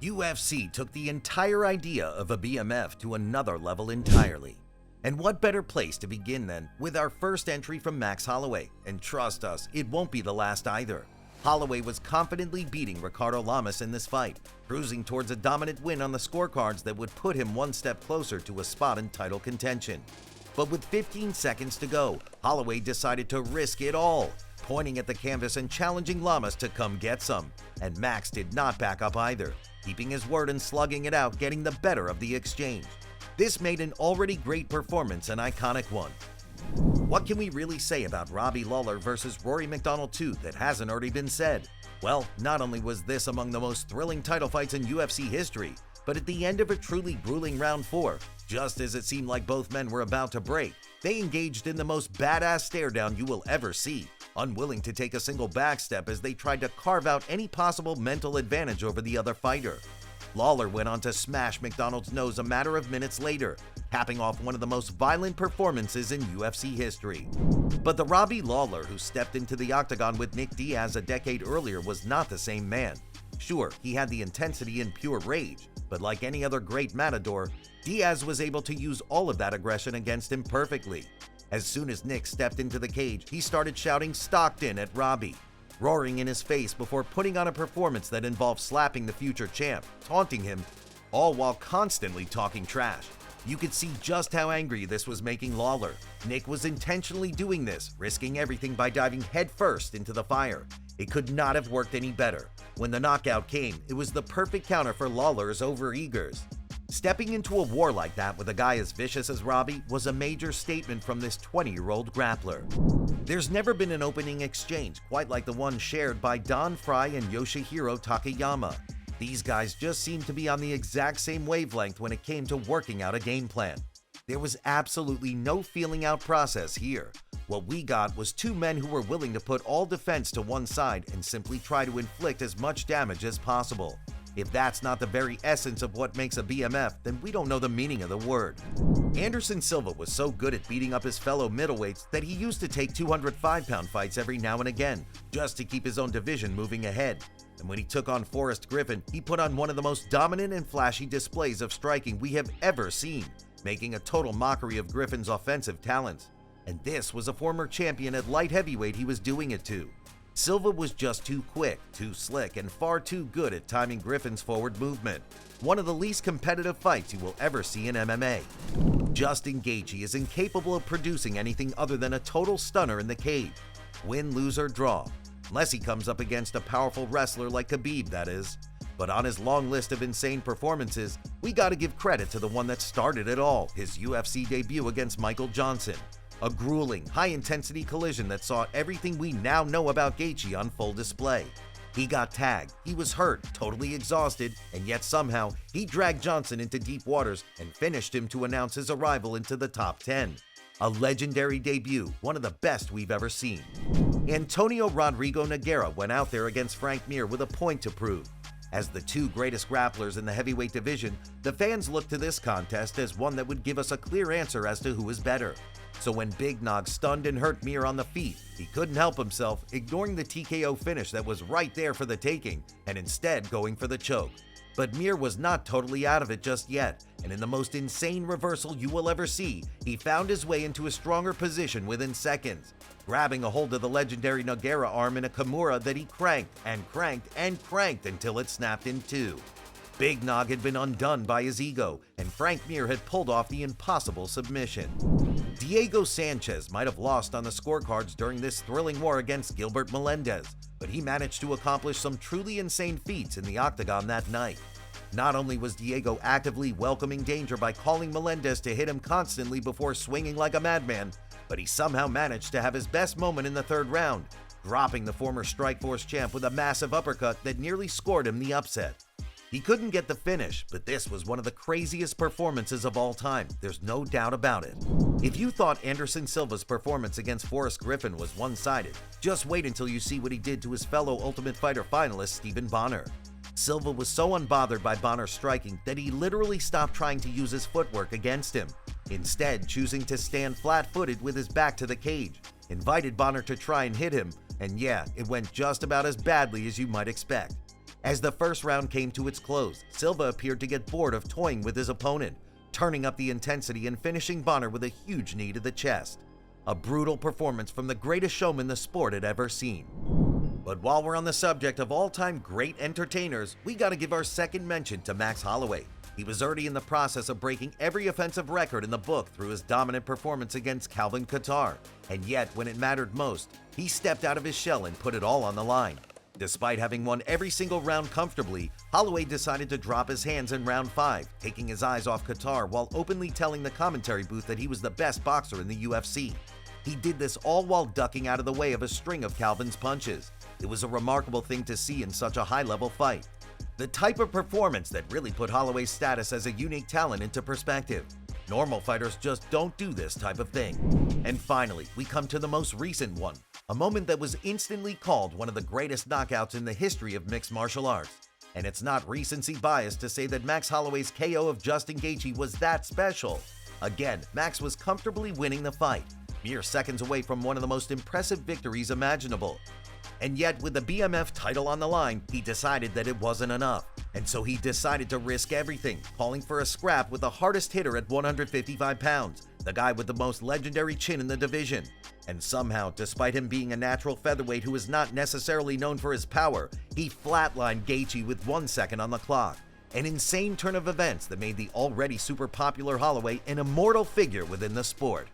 UFC took the entire idea of a BMF to another level entirely. And what better place to begin than with our first entry from Max Holloway, and trust us, it won't be the last either. Holloway was confidently beating Ricardo Lamas in this fight, cruising towards a dominant win on the scorecards that would put him one step closer to a spot in title contention. But with 15 seconds to go, Holloway decided to risk it all, pointing at the canvas and challenging Lamas to come get some. And Max did not back up either, keeping his word and slugging it out, getting the better of the exchange. This made an already great performance an iconic one. What can we really say about Robbie Lawler versus Rory McDonald II that hasn't already been said? Well, not only was this among the most thrilling title fights in UFC history, but at the end of a truly grueling round 4, just as it seemed like both men were about to break, they engaged in the most badass stare-down you will ever see, unwilling to take a single backstep as they tried to carve out any possible mental advantage over the other fighter. Lawler went on to smash McDonald's nose a matter of minutes later, capping off one of the most violent performances in UFC history. But the Robbie Lawler who stepped into the octagon with Nick Diaz a decade earlier was not the same man. Sure, he had the intensity and pure rage, but like any other great matador, Diaz was able to use all of that aggression against him perfectly. As soon as Nick stepped into the cage, he started shouting "Stockton" at Robbie, roaring in his face before putting on a performance that involved slapping the future champ, taunting him, all while constantly talking trash. You could see just how angry this was making Lawler. Nick was intentionally doing this, risking everything by diving headfirst into the fire. It could not have worked any better. When the knockout came, it was the perfect counter for Lawler's overeagers. Stepping into a war like that with a guy as vicious as Robbie was a major statement from this 20-year-old grappler. There's never been an opening exchange quite like the one shared by Don Frye and Yoshihiro Takayama. These guys just seemed to be on the exact same wavelength when it came to working out a game plan. There was absolutely no feeling out process here. What we got was two men who were willing to put all defense to one side and simply try to inflict as much damage as possible. If that's not the very essence of what makes a BMF, then we don't know the meaning of the word. Anderson Silva was so good at beating up his fellow middleweights that he used to take 205-pound fights every now and again, just to keep his own division moving ahead. And when he took on Forrest Griffin, he put on one of the most dominant and flashy displays of striking we have ever seen, making a total mockery of Griffin's offensive talents. And this was a former champion at light heavyweight he was doing it to. Silva was just too quick, too slick, and far too good at timing Griffin's forward movement. One of the least competitive fights you will ever see in MMA. Justin Gaethje is incapable of producing anything other than a total stunner in the cage. Win, lose, or draw. Unless he comes up against a powerful wrestler like Khabib, that is. But on his long list of insane performances, we gotta give credit to the one that started it all, his UFC debut against Michael Johnson. A grueling, high-intensity collision that saw everything we now know about Gaethje on full display. He got tagged, he was hurt, totally exhausted, and yet somehow he dragged Johnson into deep waters and finished him to announce his arrival into the top 10. A legendary debut, one of the best we've ever seen. Antonio Rodrigo Nogueira went out there against Frank Mir with a point to prove. As the two greatest grapplers in the heavyweight division, the fans looked to this contest as one that would give us a clear answer as to who is better. So when Big Nog stunned and hurt Mir on the feet, he couldn't help himself, ignoring the TKO finish that was right there for the taking, and instead going for the choke. But Mir was not totally out of it just yet, and in the most insane reversal you will ever see, he found his way into a stronger position within seconds, grabbing a hold of the legendary Nogueira arm in a Kimura that he cranked and cranked and cranked until it snapped in two. Big Nog had been undone by his ego, and Frank Mir had pulled off the impossible submission. Diego Sanchez might have lost on the scorecards during this thrilling war against Gilbert Melendez, but he managed to accomplish some truly insane feats in the octagon that night. Not only was Diego actively welcoming danger by calling Melendez to hit him constantly before swinging like a madman, but he somehow managed to have his best moment in the third round, dropping the former Strikeforce champ with a massive uppercut that nearly scored him the upset. He couldn't get the finish, but this was one of the craziest performances of all time, there's no doubt about it. If you thought Anderson Silva's performance against Forrest Griffin was one-sided, just wait until you see what he did to his fellow Ultimate Fighter finalist Stephen Bonner. Silva was so unbothered by Bonner's striking that he literally stopped trying to use his footwork against him, instead choosing to stand flat-footed with his back to the cage, invited Bonner to try and hit him, and yeah, it went just about as badly as you might expect. As the first round came to its close, Silva appeared to get bored of toying with his opponent, turning up the intensity and finishing Bonner with a huge knee to the chest. A brutal performance from the greatest showman the sport had ever seen. But while we're on the subject of all-time great entertainers, we gotta give our second mention to Max Holloway. He was already in the process of breaking every offensive record in the book through his dominant performance against Calvin Kattar, and yet when it mattered most, he stepped out of his shell and put it all on the line. Despite having won every single round comfortably, Holloway decided to drop his hands in round 5, taking his eyes off Kattar while openly telling the commentary booth that he was the best boxer in the UFC. He did this all while ducking out of the way of a string of Calvin's punches. It was a remarkable thing to see in such a high-level fight. The type of performance that really put Holloway's status as a unique talent into perspective. Normal fighters just don't do this type of thing. And finally, we come to the most recent one, a moment that was instantly called one of the greatest knockouts in the history of mixed martial arts. And it's not recency bias to say that Max Holloway's KO of Justin Gaethje was that special. Again, Max was comfortably winning the fight, mere seconds away from one of the most impressive victories imaginable. And yet, with the BMF title on the line, he decided that it wasn't enough. And so he decided to risk everything, calling for a scrap with the hardest hitter at 155 pounds, the guy with the most legendary chin in the division. And somehow, despite him being a natural featherweight who is not necessarily known for his power, he flatlined Gaethje with 1 second on the clock. An insane turn of events that made the already super popular Holloway an immortal figure within the sport.